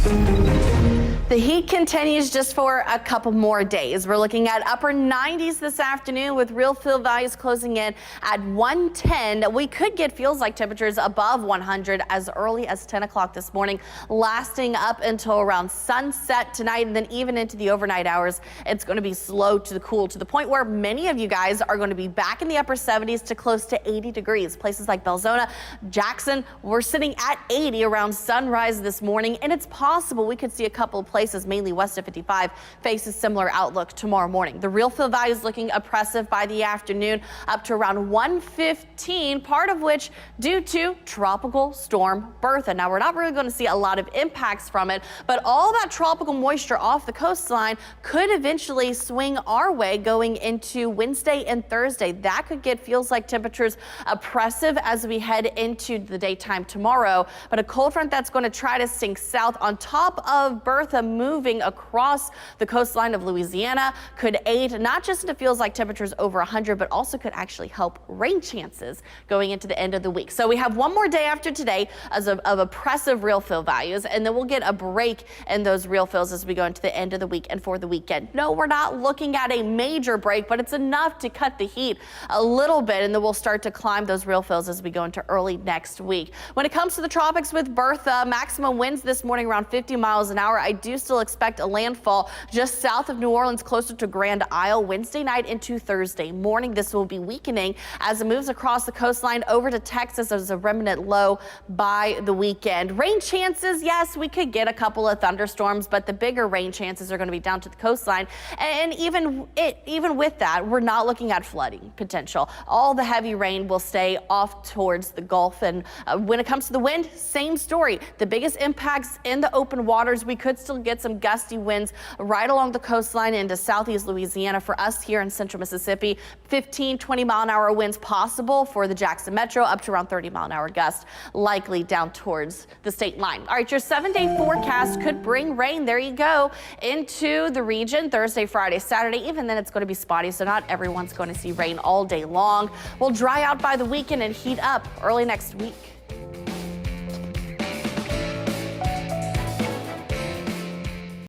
The heat continues just for a couple more days. We're looking at upper 90s this afternoon with real feel values closing in at 110. We could get feels like temperatures above 100 as early as 10 o'clock this morning, lasting up until around sunset tonight, and then even into the overnight hours. It's going to be slow to the cool to the point where many of you guys are going to be back in the upper 70s to close to 80 degrees. Places like Belzona, Jackson, we're sitting at 80 around sunrise this morning, and it's possible we could see a couple of places mainly west of 55 face a similar outlook tomorrow morning. The real feel value is looking oppressive by the afternoon, up to around 115, part of which due to Tropical Storm Bertha. Now, we're not really going to see a lot of impacts from it, but all that tropical moisture off the coastline could eventually swing our way going into Wednesday and Thursday. That could get feels like temperatures oppressive as we head into the daytime tomorrow, but a cold front that's going to try to sink south on top of Bertha moving across the coastline of Louisiana could aid not just into feels like temperatures over 100, but also could actually help rain chances going into the end of the week. So we have one more day after today of oppressive real feel values, and then we'll get a break in those real feels as we go into the end of the week and for the weekend. No, we're not looking at a major break, but it's enough to cut the heat a little bit, and then we'll start to climb those real feels as we go into early next week. When it comes to the tropics with Bertha, maximum winds this morning around 50 miles an hour. I do still expect a landfall just south of New Orleans, closer to Grand Isle Wednesday night into Thursday morning. This will be weakening as it moves across the coastline over to Texas as a remnant low by the weekend. Rain chances, yes, we could get a couple of thunderstorms, but the bigger rain chances are going to be down to the coastline. And even with that, we're not looking at flooding potential. All the heavy rain will stay off towards the Gulf. And when it comes to the wind, same story. The biggest impacts in the open waters. We could still get some gusty winds right along the coastline into southeast Louisiana. For us here in central Mississippi, 15-20 mile an hour winds possible for the Jackson Metro, up to around 30 mile an hour gust likely down towards the state line. All right, your 7-day forecast could bring rain. There you go into the region Thursday, Friday, Saturday. Even then, it's going to be spotty, so not everyone's going to see rain all day long. We'll dry out by the weekend and heat up early next week.